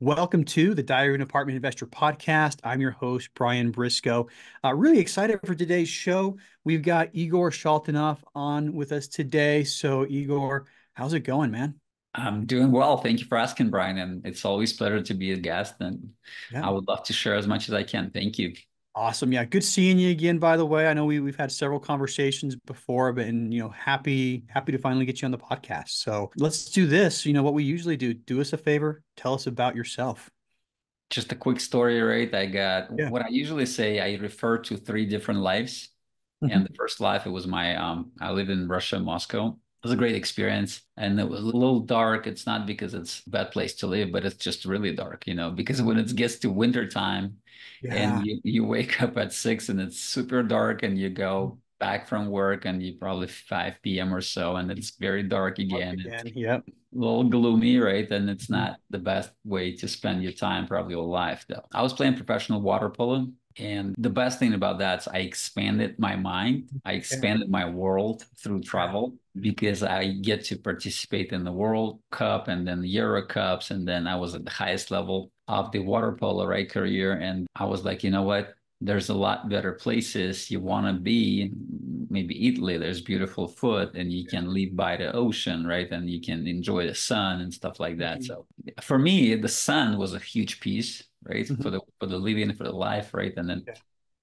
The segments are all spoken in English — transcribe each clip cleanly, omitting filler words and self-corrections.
Welcome to the Diary of an Apartment Investor podcast. I'm your host, Brian Briscoe. Really excited for today's show. We've got Igor Shaltanov on with us today. So, Igor, how's it going, man? I'm doing well. Thank you for asking, Brian. And it's always a pleasure to be a guest. And Yeah. I would love to share as much as I can. Thank you. Awesome. Yeah, good seeing you again, by the way. I know we've had several conversations before, but happy to finally get you on the podcast. So let's do this. What we usually do. Do us a favor, tell us about yourself. Just a quick story, right? I got Yeah. what I usually say, I refer to three different lives. And Mhm. the first life, it was I lived in Russia, Moscow. It was a great experience. And it was a little dark. It's not because it's a bad place to live, but it's just really dark, because when it gets to winter time and Yeah. you wake up at 6 and it's super dark and you go back from work and you probably 5 p.m. or so and it's very dark Mark again. It's again. Yep. a little gloomy, right? And it's Mhm. not the best way to spend your time, probably your life, though. I was playing professional water polo. And the best thing about that is I expanded my mind. I Yeah. expanded my world through Yeah. travel because I get to participate in the World Cup and then the Euro Cups. And then I was at the highest level of the water polo, right, career. And I was like, you know what? There's a lot better places you want to be. Maybe Italy, there's beautiful food and you Yeah. can live by the ocean, right? And you can enjoy the sun and stuff like that. Mhm. So for me, the sun was a huge piece, right? For Mhm. the living, for the life, right? Yeah.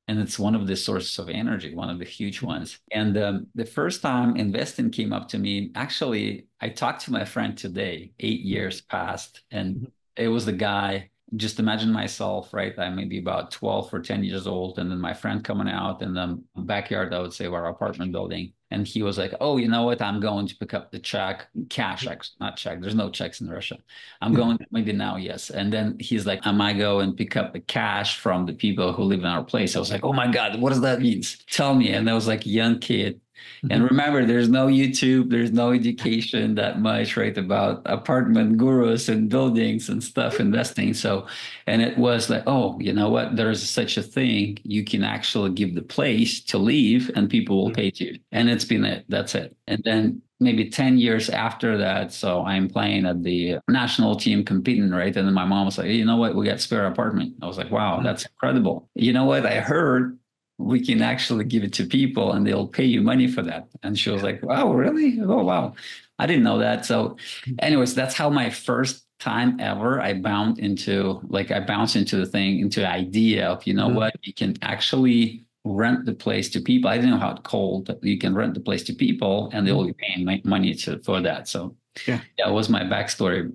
And it's one of the sources of energy, one of the huge Mhm. ones. And the first time investing came up to me, actually, I talked to my friend today, 8 years passed, and Mhm. it was the guy. Just imagine myself, right? I may be about 12 or 10 years old, and then my friend coming out in the backyard, I would say, of our apartment building. And he was like, "Oh, you know what? I'm going to pick up the check, cash, actually, not check. There's no checks in Russia. I'm going, maybe now, yes." And then he's like, "I might go and pick up the cash from the people who live in our place." I was like, "Oh my God, what does that mean? Tell me." And I was like a young kid. And Mhm. remember, there's no YouTube, there's no education that much, right, about apartment gurus and buildings and stuff, investing. So, and it was like, oh, you know what? There is such a thing. You can actually give the place to leave and people will pay you. And it's been it. That's it. And then maybe 10 years after that, so I'm playing at the national team competing, right? And then my mom was like, hey, you know what? We got spare apartment. I was like, wow, Mhm. that's incredible. You know what? I heard we can actually give it to people and they'll pay you money for that. And she was Yeah. like, wow, really? Oh, wow. I didn't know that. So, anyways, that's how my first time ever I bounced into the thing, into the idea of, you know Mhm. what, you can actually rent the place to people. I didn't know how it's called, but you can rent the place to people and they'll Mhm. be paying money for that. So, Yeah. that was my backstory.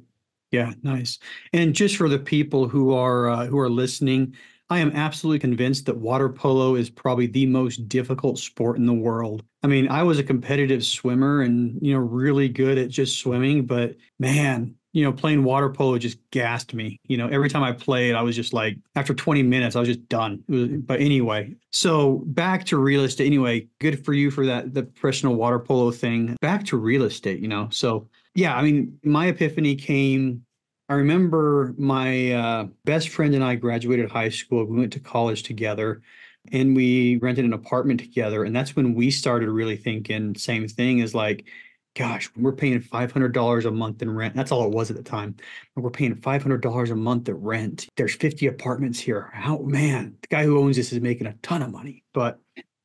Yeah, nice. And just for the people who are listening, I am absolutely convinced that water polo is probably the most difficult sport in the world. I mean, I was a competitive swimmer and, really good at just swimming, but man, playing water polo just gassed me. Every time I played, I was just like, after 20 minutes, I was just done. But anyway, so back to real estate. Anyway, good for you for that, the professional water polo thing. Back to real estate. So yeah, I mean, my epiphany came. I remember my best friend and I graduated high school. We went to college together and we rented an apartment together. And that's when we started really thinking, same thing as like, gosh, we're paying $500 a month in rent. That's all it was at the time. And we're paying $500 a month at rent. There's 50 apartments here. How, man, the guy who owns this is making a ton of money. But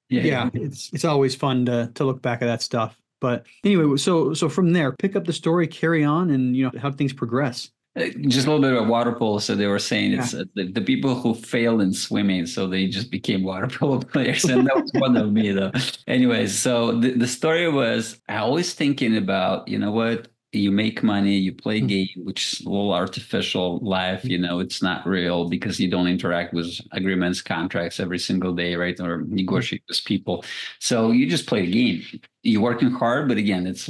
Yeah, yeah. yeah, it's always fun to look back at that stuff. But anyway, so from there, pick up the story, carry on, and how things progress. Just a little bit of water polo. So they were saying Yeah. it's the people who failed in swimming, so they just became water polo players, and that was one of me, though. Anyways, so the story was I always thinking about, you know what, you make money, you play game, which is a little artificial life, it's not real because you don't interact with agreements, contracts every single day, right, or negotiate with people. So you just play a game. You're working hard, but again, it's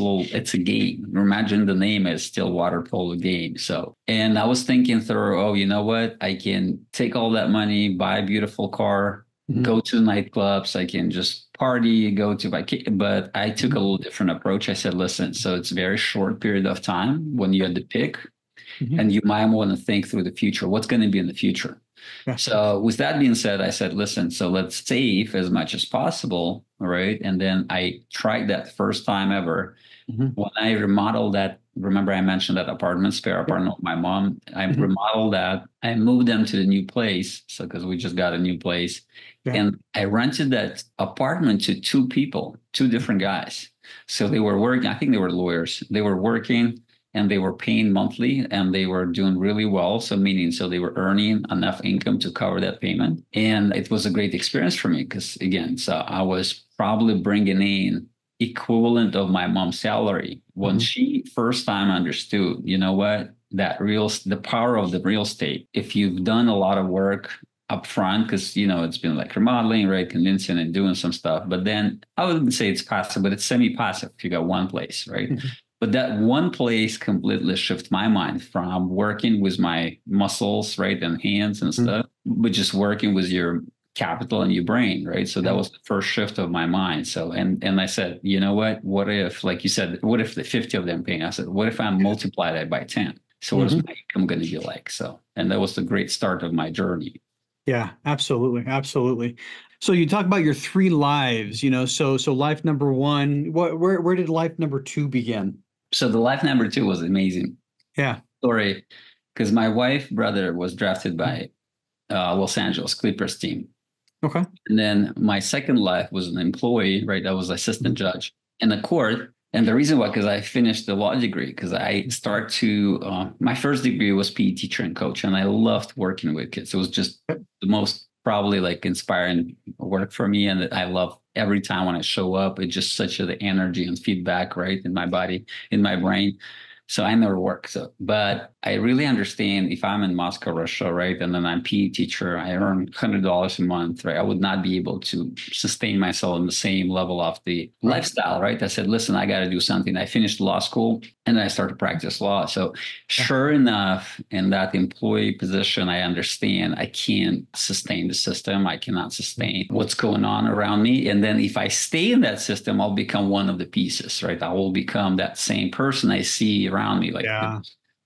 a game. Imagine the name is still water polo game. So, and I was thinking through, oh, you know what? I can take all that money, buy a beautiful car, Mhm. go to nightclubs. I can just party, go to vacation. But I took a Mhm. little different approach. I said, listen, so it's a very short period of time when you had to pick, Mhm. and you might want to think through the future. What's going to be in the future? Yeah. So with that being said, I said, listen, so let's save as much as possible. All right. And then I tried that first time ever Mhm. when I remodeled that remember I mentioned that apartment, spare apartment with my mom. I remodeled that. I moved them to the new place. So, because we just got a new place. Yeah. And I rented that apartment to two people, two different guys. So they were working, I think they were lawyers. They were working and they were paying monthly and they were doing really well. So they were earning enough income to cover that payment. And it was a great experience for me because again, so I was probably bringing in equivalent of my mom's salary when she first time understood, you know what, the power of the real estate. If you've done a lot of work up front, because it's been like remodeling, right, convincing and doing some stuff, but then I wouldn't say it's passive, but it's semi-passive if you got one place, right? But that one place completely shifted my mind from working with my muscles, right, and hands and stuff, but just working with your capital and your brain, right? So that was the first shift of my mind. So, and I said, you know what if, like you said, what if the 50 of them paying? I said, what if I multiply that by 10? So what is my income going to be like? So, and that was the great start of my journey. Yeah, absolutely. Absolutely. So you talk about your three lives, so life number one, where did life number two begin? So the life number two was amazing. Yeah. Story, because my wife brother was drafted by Los Angeles Clippers team. Okay. And then my second life was an employee, right? I was assistant judge in the court. And the reason why, because I finished the law degree, because my first degree was PE teacher and coach, and I loved working with kids. It was just the most probably like inspiring work for me. And I love every time when I show up, it's just such the energy and feedback, right, in my body, in my brain. So I never work. But I really understand if I'm in Moscow, Russia, right, and then I'm PE teacher, I earn $100 a month, right? I would not be able to sustain myself in the same level of the lifestyle, right? I said, listen, I got to do something. I finished law school and I started to practice law. So sure enough, in that employee position, I understand I can't sustain the system. I cannot sustain what's going on around me. And then if I stay in that system, I'll become one of the pieces, right? I will become that same person I see around me. Like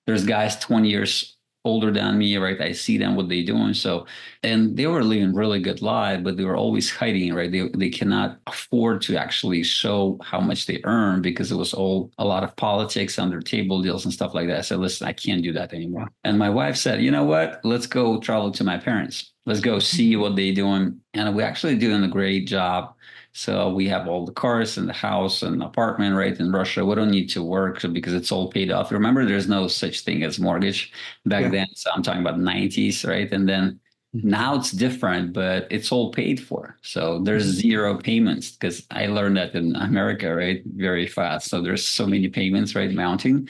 there's guys 20 years older than me, right? I see them, what they're doing. So, and they were living really good life, but they were always hiding, right? They cannot afford to actually show how much they earn because it was all a lot of politics, under table deals and stuff like that. I said, listen, I can't do that anymore. And my wife said, you know what? Let's go travel to my parents. Let's go see what they're doing. And we're actually doing a great job. So we have all the cars and the house and apartment, right, in Russia. We don't need to work because it's all paid off. Remember, there's no such thing as mortgage back then. So I'm talking about 90s, right? And then now it's different, but it's all paid for. So there's zero payments because I learned that in America, right, very fast. So there's so many payments, right, mounting.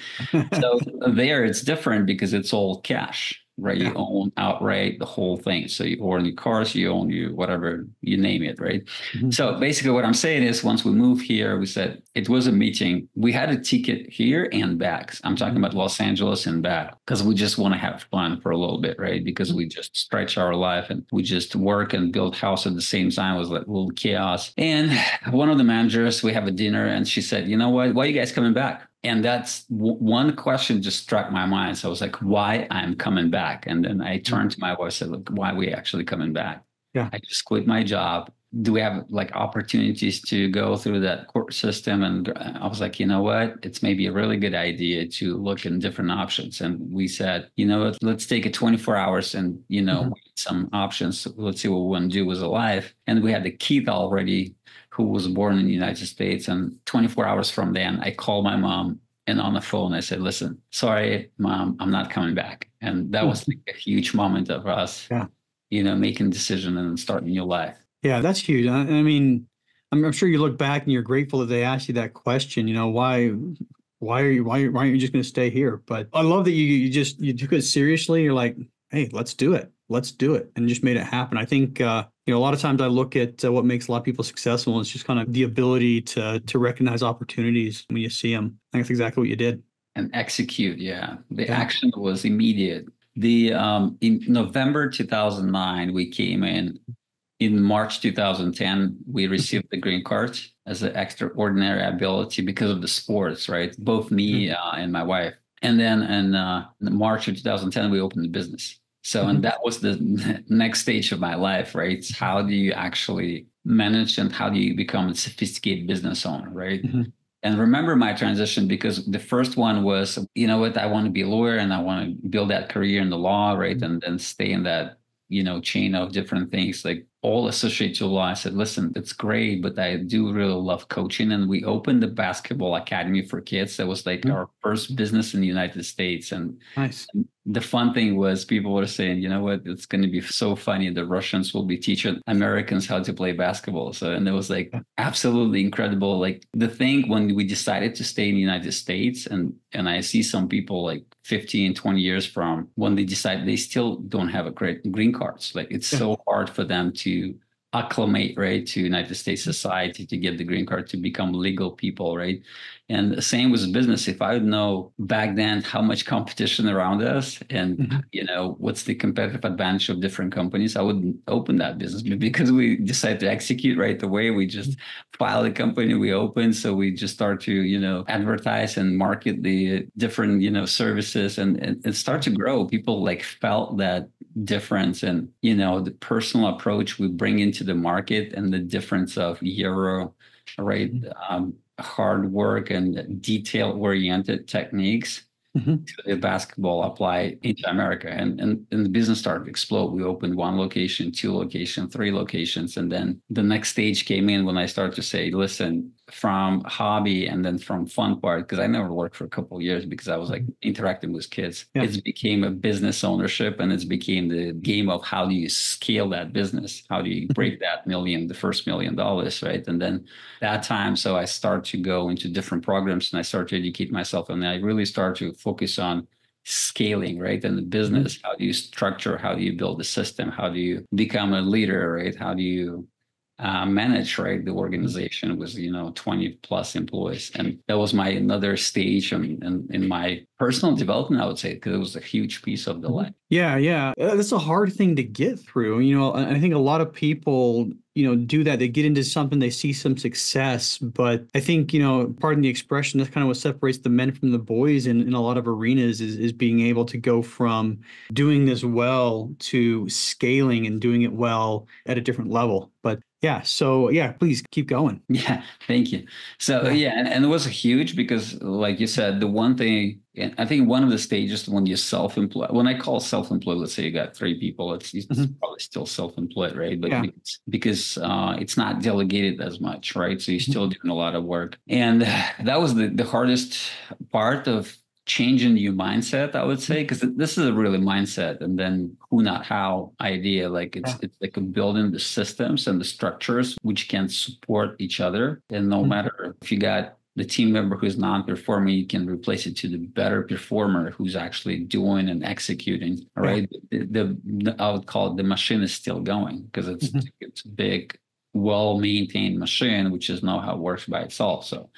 So there it's different because it's all cash. Right, you own outright the whole thing. So you own your cars, you own your whatever, you name it, right? So basically what I'm saying is once we moved here, we said it was a meeting. We had a ticket here and back. I'm talking about Los Angeles and back because we just want to have fun for a little bit, right? Because we just stretch our life and we just work and build house at the same time. It was like a little chaos. And one of the managers, we have a dinner and she said, you know what, why are you guys coming back? And that's one question just struck my mind. So I was like, why I'm coming back? And then I turned to my wife and said, look, why are we actually coming back? Yeah. I just quit my job. Do we have like opportunities to go through that court system? And I was like, you know what? It's maybe a really good idea to look in different options. And we said, you know what? Let's take it 24 hours and, some options. Let's see what we want to do with a life. And we had the kid already who was born in the United States. And 24 hours from then, I called my mom and on the phone, I said, listen, sorry, Mom, I'm not coming back. And that was like a huge moment of us, making a decision and starting a new life. Yeah, that's huge. I mean, I'm sure you look back and you're grateful that they asked you that question, why aren't you just going to stay here? But I love that you took it seriously. You're like, hey, let's do it. Let's do it. And just made it happen. I think, a lot of times I look at what makes a lot of people successful. And it's just kind of the ability to recognize opportunities when you see them. I think that's exactly what you did. And execute. Yeah. The action was immediate. In November 2009, we came in. In March 2010, we received the green card as an extraordinary ability because of the sports, right? Both me and my wife. And then in March of 2010, we opened the business. So, and that was the next stage of my life, right? How do you actually manage and how do you become a sophisticated business owner, right? And remember my transition, because the first one was, you know what, I want to be a lawyer and I want to build that career in the law, right? And then stay in that, chain of different things, like all associated to law. I said, listen, it's great, but I do really love coaching. And we opened the basketball academy for kids. That was like our first business in the United States. And Nice. the fun thing was people were saying, you know what, it's going to be so funny. The Russians will be teaching Americans how to play basketball. So, and it was like absolutely incredible. Like the thing when we decided to stay in the United States, and I see some people like 15, 20 years from when they decide, they still don't have a great green cards. Like it's so hard for them to acclimate, right, to United States society, to get the green card, to become legal people, right? And the same with business. If I would know back then how much competition around us and, what's the competitive advantage of different companies, I wouldn't open that business. But because we decided to execute right away, we just filed a company, we opened. So we just start to, advertise and market the different, services and start to grow. People like felt that difference and, the personal approach we bring into the market and the difference of Euro, right? Hard work and detail-oriented techniques to the basketball apply into America. And the business started to explode. We opened 1 location, 2 locations, 3 locations. And then the next stage came in when I started to say, listen, from hobby and then from fun part, because I never worked for a couple of years because I was like interacting with kids. It became a business ownership, and it became the game of how do you scale that business? How do you break that the first $1 million, right? And then that time, so I started to go into different programs and I started to educate myself, and I really started to focus on scaling, right? And the business, how do you structure, how do you build a system? How do you become a leader, right? How do you manage, right, the organization with 20 plus employees? And that was my another stage in my personal development, I would say, because it was a huge piece of the life. Yeah. That's a hard thing to get through. I think a lot of people, do that. They get into something, they see some success, but I think, pardon the expression, that's kind of what separates the men from the boys in a lot of arenas is being able to go from doing this well to scaling and doing it well at a different level. But please keep going. Yeah, thank you. So and it was huge because, like you said, the one thing, and I think one of the stages when you're self-employed, when I call self-employed, let's say you got 3 people, it's probably still self-employed, right? But because it's not delegated as much, right? So you're still doing a lot of work. And that was the hardest part of changing your mindset, I would say, because this is a really mindset and then who, not how idea. Like it's like building the systems and the structures which can support each other. And no matter if you got the team member who's non-performing, you can replace it to the better performer who's actually doing and executing. All right. I would call it the machine is still going because it's a big, well-maintained machine, which is know how it works by itself. So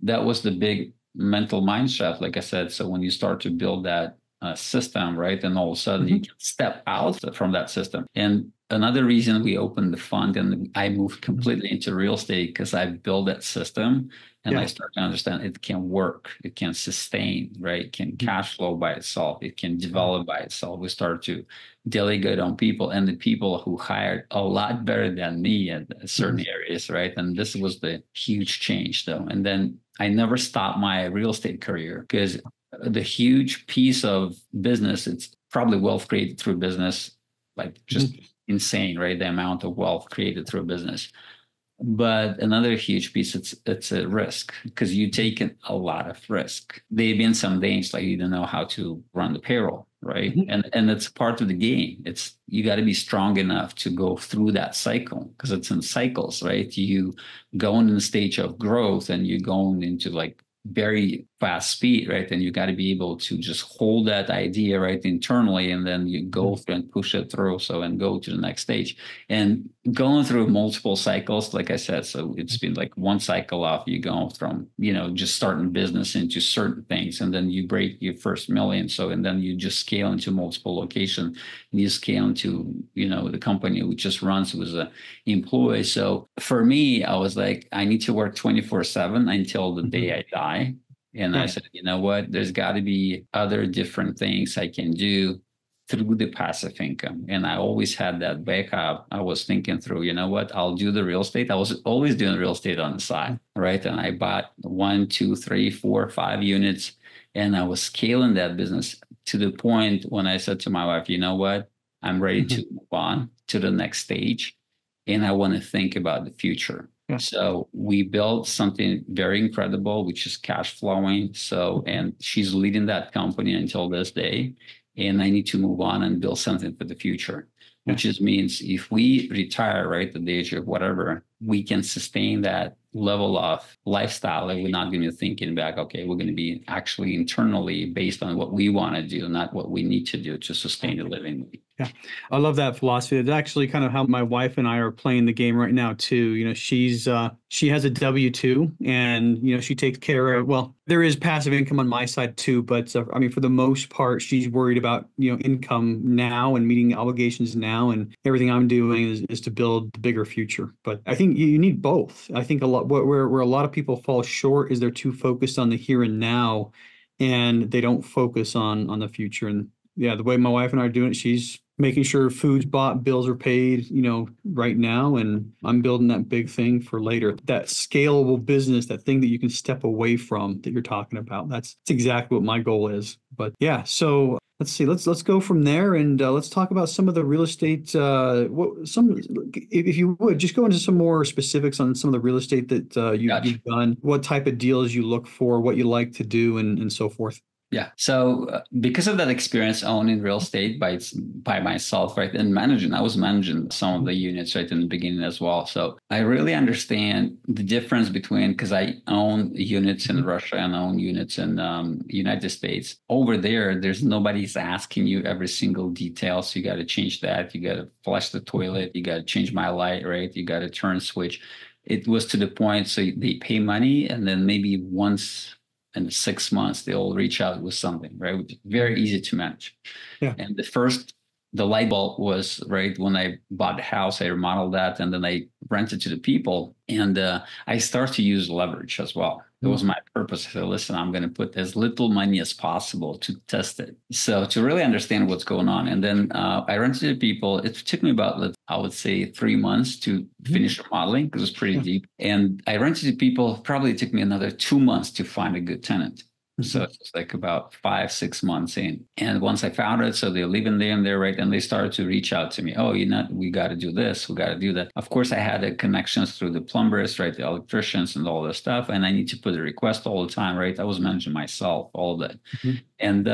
that was the big mental mindset, like I said. So when you start to build that system, right, and all of a sudden you can step out from that system. And another reason we opened the fund and I moved completely into real estate because I built that system and I started to understand it can work, it can sustain, right? It can cash flow by itself, it can develop by itself. We started to delegate on people, and the people who hired a lot better than me at certain areas, right? And this was the huge change though. And then I never stopped my real estate career because the huge piece of business, it's probably wealth created through business, like just insane, right? The amount of wealth created through business. But another huge piece, it's a risk because you take a lot of risk. There have been some days like you don't know how to run the payroll, right? And it's part of the game. It's you got to be strong enough to go through that cycle because it's in cycles, right? You going in the stage of growth and you're going into like very fast speed, right? And you got to be able to just hold that idea right internally, and then you go through and push it through. So and go to the next stage and going through multiple cycles, like I said. So it's been like one cycle off. You go from just starting business into certain things, and then you break your first million. So and then you just scale into multiple locations, and you scale into the company which just runs with an employee. So for me, I was like, I need to work 24/7 until the day I die. And I said, you know what, there's got to be other different things I can do through the passive income. And I always had that backup. I was thinking through, you know what, I'll do the real estate. I was always doing real estate on the side, right? And I bought 1, 2, 3, 4, 5 units, and I was scaling that business to the point when I said to my wife, you know what, I'm ready to move on to the next stage. And I want to think about the future. Yeah. So we built something very incredible, which is cash flowing. So, and she's leading that company until this day. And I need to move on and build something for the future, which just means if we retire, right, at the age of whatever, we can sustain that level of lifestyle. And we're not going to be thinking back, okay, we're going to be actually internally based on what we want to do, not what we need to do to sustain a living. Yeah, I love that philosophy. It's actually kind of how my wife and I are playing the game right now too. You know, she has a W-2, and you know, she takes care of. Well, there is passive income on my side too, but I mean, for the most part, she's worried about, you know, income now and meeting obligations now, and everything I'm doing is to build the bigger future. But I think you need both. I think a lot where a lot of people fall short is they're too focused on the here and now, and they don't focus on the future. And yeah, the way my wife and I are doing it, she's making sure food's bought, bills are paid, you know, right now. And I'm building that big thing for later. That scalable business, that thing that you can step away from that you're talking about. That's exactly what my goal is. But yeah, so let's see, let's go from there, and let's talk about some of the real estate. If you would just go into some more specifics on some of the real estate that you've done, what type of deals you look for, what you like to do, and so forth. Yeah. So because of that experience owning real estate by myself, right, and I was managing some of the units right in the beginning as well. So I really understand the difference between, because I own units in Russia and I own units in United States. Over there's nobody's asking you every single detail. So you got to change that. You got to flush the toilet. You got to change my light, right? You got to turn switch. It was to the point, so they pay money, and then maybe once in 6 months, they'll reach out with something, right? Which is very easy to manage. Yeah. And the light bulb was, right, when I bought the house, I remodeled that, and then I rented to the people. And I started to use leverage as well. It was my purpose. I said, listen, I'm going to put as little money as possible to test it. So to really understand what's going on. And then I rented to people. It took me about, I would say, 3 months to finish remodeling because it was pretty deep. And I rented to people. Probably took me another 2 months to find a good tenant. So it's like about 5, 6 months in. And once I found it, so they're living there, right? And they started to reach out to me. Oh, we got to do this. We got to do that. Of course, I had the connections through the plumbers, right? The electricians and all this stuff. And I need to put a request all the time, right? I was managing myself, all of that. And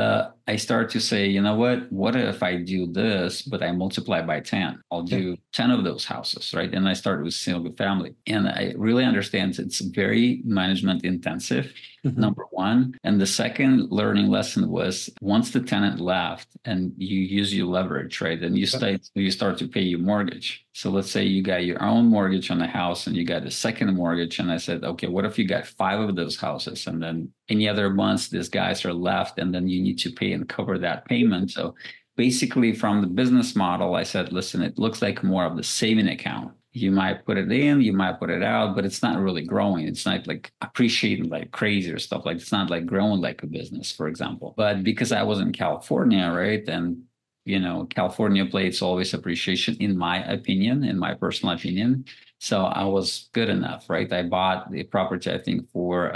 I started to say, you know what if I do this, but I multiply by 10? I'll do 10 of those houses, right? And I started with single family. And I really understand it's very management intensive, number one. And the second learning lesson was once the tenant left and you use your leverage, right? And you start to pay your mortgage. So let's say you got your own mortgage on the house and you got a second mortgage. And I said, okay, what if you got 5 of those houses? And then any other months, these guys are left, and then you need to pay and cover that payment. So basically from the business model, I said, listen, it looks like more of the saving account. You might put it in, you might put it out, but it's not really growing. It's not like appreciating like crazy or stuff. Like it's not like growing like a business, for example. But because I was in California, right, and you know, California plays always appreciation, in my opinion, in my personal opinion. So I was good enough, right? I bought the property, I think, for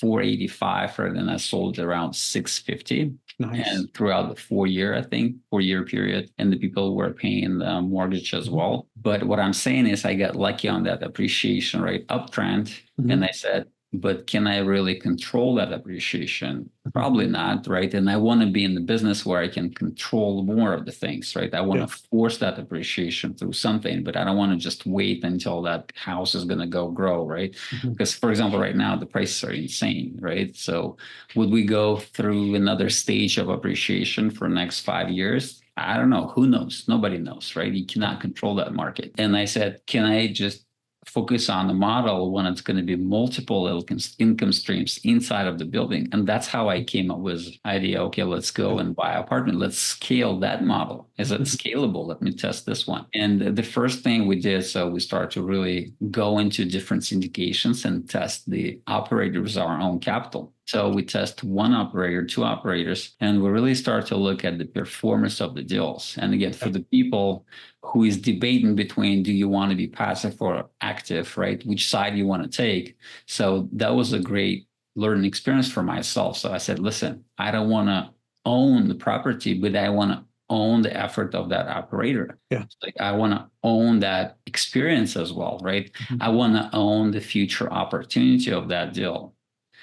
$485, right? And I sold it around $650. Nice. And throughout the 4-year period, and the people were paying the mortgage as well. But what I'm saying is I got lucky on that appreciation rate uptrend. And I said, but can I really control that appreciation? Probably not, right? And I want to be in the business where I can control more of the things, right? I want to force that appreciation through something, but I don't want to just wait until that house is going to grow, right? Because, for example, right now, the prices are insane, right? So would we go through another stage of appreciation for the next 5 years? I don't know. Who knows? Nobody knows, right? You cannot control that market. And I said, can I just focus on the model when it's going to be multiple income streams inside of the building? And that's how I came up with the idea. Okay, let's go and buy an apartment. Let's scale that model. Is it scalable? Let me test this one. And the first thing we did, so we started to really go into different syndications and test the operators with our own capital. So we test one operator, two operators, and we really start to look at the performance of the deals. And again, for the people who is debating between, do you want to be passive or active, right? Which side you want to take. So that was a great learning experience for myself. So I said, listen, I don't want to own the property, but I want to own the effort of that operator. Yeah. Like I want to own that experience as well, right? I want to own the future opportunity of that deal.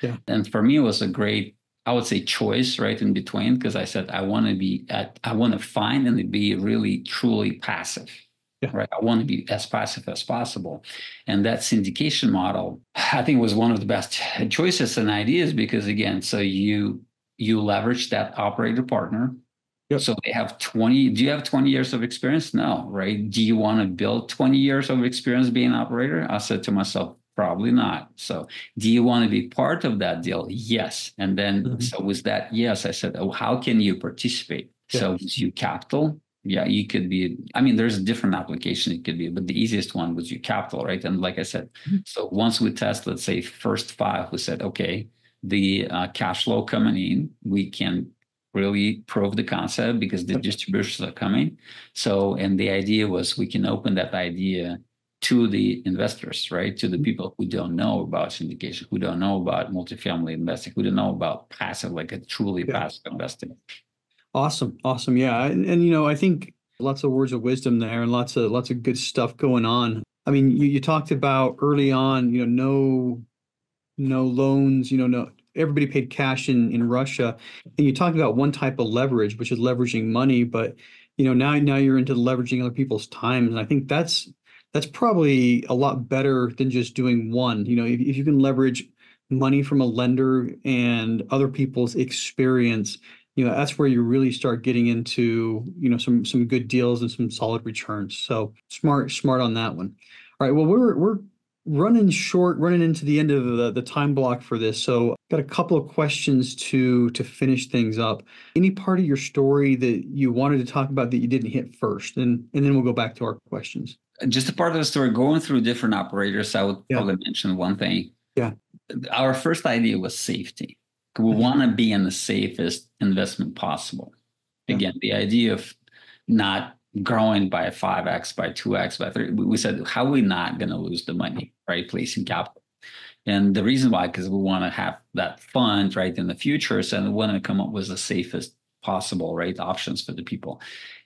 Yeah. And for me, it was a great, I would say, choice right in between, because I said, I want to find and be really, truly passive. Yeah. Right. I want to be as passive as possible. And that syndication model, I think, was one of the best choices and ideas, because again, so you leverage that operator partner. Yep. So they have 20, do you have 20 years of experience? No, right? Do you want to build 20 years of experience being an operator? I said to myself, probably not. So do you want to be part of that deal? Yes. And then, so with that, yes, I said, oh, how can you participate? Yeah. So was you capital? Yeah, you could be, I mean, there's a different application it could be, but the easiest one was you capital, right? And like I said, so once we test, let's say first 5, we said, okay, the cash flow coming in, we can really prove the concept because the distributions are coming. So, and the idea was we can open that idea to the investors, right? To the people who don't know about syndication, who don't know about multifamily investing, who don't know about passive, like a truly passive investing. Awesome. Awesome. Yeah. And you know, I think lots of words of wisdom there and lots of good stuff going on. I mean, you talked about early on, you know, no loans, you know, no, everybody paid cash in Russia. And you talked about one type of leverage, which is leveraging money, but you know, now you're into leveraging other people's time. And I think that's probably a lot better than just doing one. You know, if you can leverage money from a lender and other people's experience, you know, that's where you really start getting into, you know, some good deals and some solid returns. So smart on that one. All right. Well, we're running into the end of the time block for this. So got a couple of questions to finish things up. Any part of your story that you wanted to talk about that you didn't hit first? And then we'll go back to our questions. Just a part of the story, going through different operators, I would probably mention one thing. Yeah. Our first idea was safety. We want to be in the safest investment possible. Again, the idea of not growing by 5x, by 2x, by 3, we said, how are we not going to lose the money, right? Placing capital. And the reason why, because we want to have that fund, right, in the future. So we want to come up with the safest possible, right, options for the people.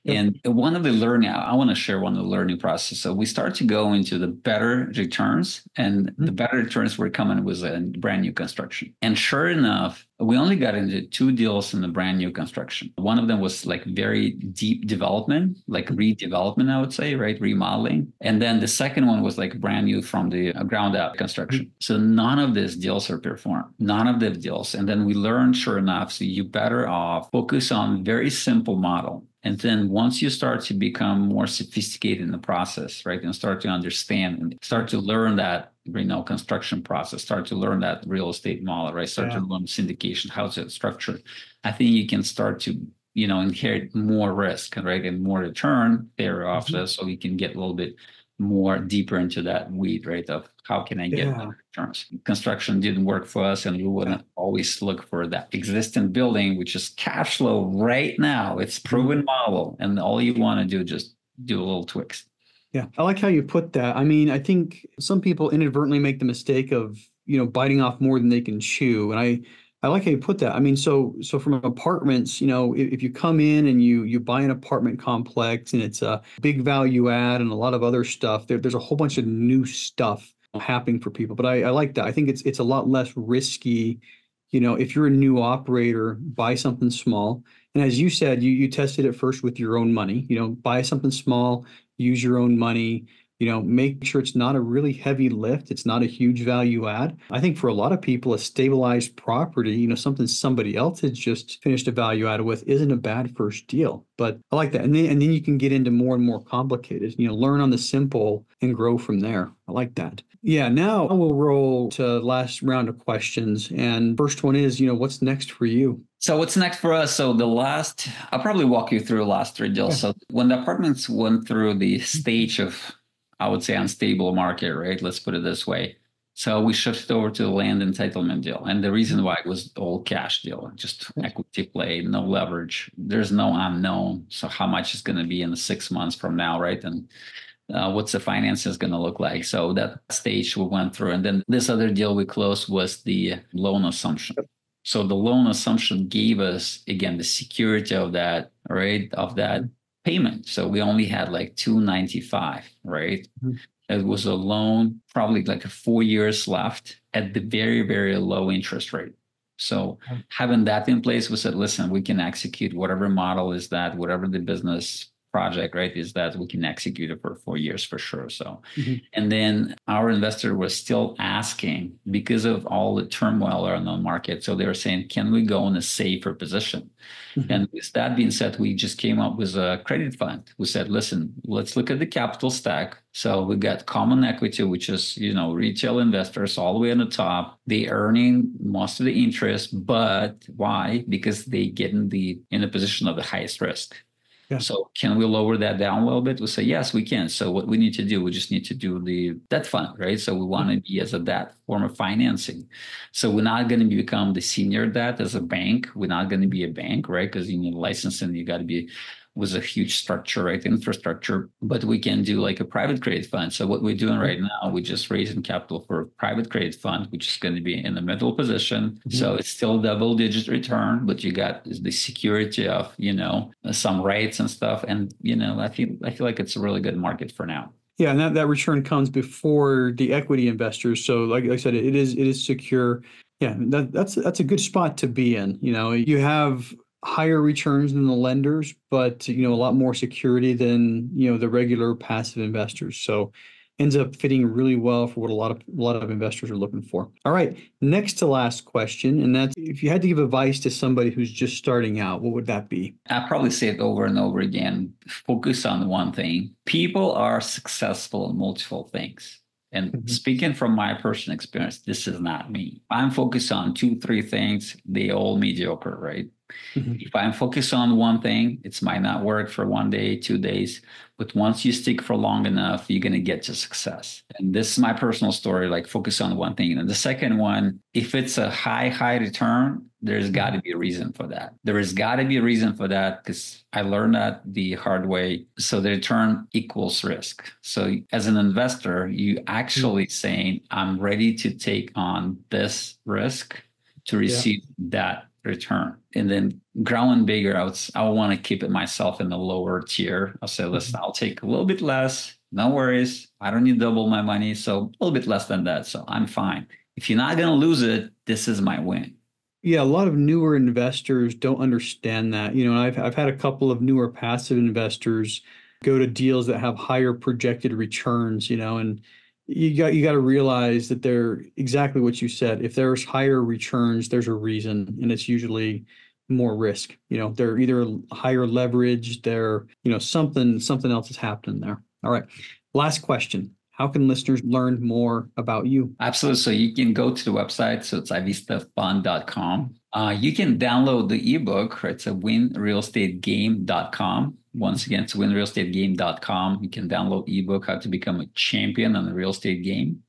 And one of the learning, I want to share one of the learning process. So we start to go into the better returns, and the better returns were coming with a brand new construction. And sure enough, we only got into 2 deals in the brand new construction. One of them was like very deep development, like redevelopment, I would say, right? Remodeling. And then the second one was like brand new from the ground up construction. So none of these deals are performed, none of the deals. And then we learned, sure enough, so you better off focus on very simple model. And then once you start to become more sophisticated in the process, right, and start to understand and start to learn that, you know, construction process, start to learn that real estate model, right, start to learn syndication, how's it structured, I think you can start to, you know, inherit more risk, right, and more return thereafter, so you can get a little bit more deeper into that weed, right, of how can I get returns. Construction didn't work for us, and we wouldn't always look for that existing building, which is cash flow right now. It's proven model, and all you want to do just do a little tweaks. Yeah, I like how you put that. I mean, I think some people inadvertently make the mistake of, you know, biting off more than they can chew, and I like how you put that. I mean, so from apartments, you know, if you come in and you buy an apartment complex and it's a big value add and a lot of other stuff, there's a whole bunch of new stuff happening for people. But I like that. I think it's a lot less risky. You know, if you're a new operator, buy something small. And as you said, you tested it first with your own money. You know, buy something small, use your own money. You know, make sure it's not a really heavy lift. It's not a huge value add. I think for a lot of people, a stabilized property, you know, something somebody else has just finished a value add with isn't a bad first deal. But I like that. And then you can get into more and more complicated, you know, learn on the simple and grow from there. I like that. Yeah, now we'll roll to last round of questions. And first one is, you know, what's next for you? So what's next for us? So I'll probably walk you through the last 3 deals. So when the apartments went through the stage of, I would say, unstable market, right? Let's put it this way. So we shifted over to the land entitlement deal. And the reason why it was all cash deal, just equity play, no leverage. There's no unknown. So how much is going to be in the 6 months from now, right? And what's the finances going to look like? So that stage we went through. And then this other deal we closed was the loan assumption. So the loan assumption gave us, again, the security of that, right? Of that payment. So we only had like 295, right? It was a loan, probably like 4 years left at the very, very low interest rate. So having that in place, we said, listen, we can execute whatever model is that, whatever the business project, right, is that we can execute it for 4 years for sure. So, and then our investor was still asking because of all the turmoil around the market. So they were saying, can we go in a safer position? And with that being said, we just came up with a credit fund. We said, listen, let's look at the capital stack. So we got common equity, which is, retail investors all the way on the top. They earning most of the interest, but why? Because they get in the position of the highest risk. Yeah. So can we lower that down a little bit? We say, yes, we can. So what we need to do, we just need to do the debt fund, right? So we want to be as a debt form of financing. So we're not going to become the senior debt as a bank. We're not going to be a bank, right? Because you need a license and you got to be with a huge structure, right? Infrastructure, but we can do like a private credit fund. So what we're doing right now, we're just raising capital for a private credit fund, which is going to be in the middle position. So it's still double-digit return, but you got the security of, some rates and stuff. And, I feel like it's a really good market for now. Yeah, and that return comes before the equity investors. So like I said, it is secure. Yeah, that's a good spot to be in. You have higher returns than the lenders, but a lot more security than the regular passive investors. So ends up fitting really well for what a lot of investors are looking for. All right, next to last question, and that's if you had to give advice to somebody who's just starting out, what would that be? I probably say it over and over again. Focus on one thing. People are successful in multiple things. And speaking from my personal experience, this is not me. I'm focused on 2-3 things. They all mediocre, right? If I'm focused on one thing, it might not work for 1 day, 2 days, but once you stick for long enough, you're going to get to success. And this is my personal story, like focus on one thing. And the second one, if it's a high return, there's got to be a reason for that. There has got to be a reason for that because I learned that the hard way. So the return equals risk. So as an investor, you actually saying, I'm ready to take on this risk to receive that return. And then growing bigger, I want to keep it myself in the lower tier. I'll say, listen, I'll take a little bit less. No worries. I don't need double my money. So a little bit less than that. So I'm fine. If you're not going to lose it, this is my win. Yeah, a lot of newer investors don't understand that. I've had a couple of newer passive investors go to deals that have higher projected returns, and you got to realize that they're exactly what you said. If there's higher returns, there's a reason, and it's usually more risk. They're either higher leverage, they're, something else is happening there. All right. Last question. How can listeners learn more about you? Absolutely. So you can go to the website. So it's avistafund.com. You can download the ebook. Right? It's a winrealestategame.com. Once again, it's winrealestategame.com. You can download ebook, How to Become a Champion on the Real Estate Game.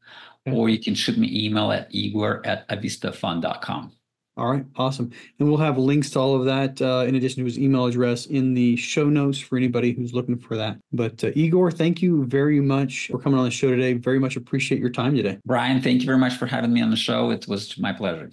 Okay. Or you can shoot me email at igor@avistafund.com. All right, awesome. And we'll have links to all of that in addition to his email address in the show notes for anybody who's looking for that. But Igor, thank you very much for coming on the show today. Very much appreciate your time today. Brian, thank you very much for having me on the show. It was my pleasure.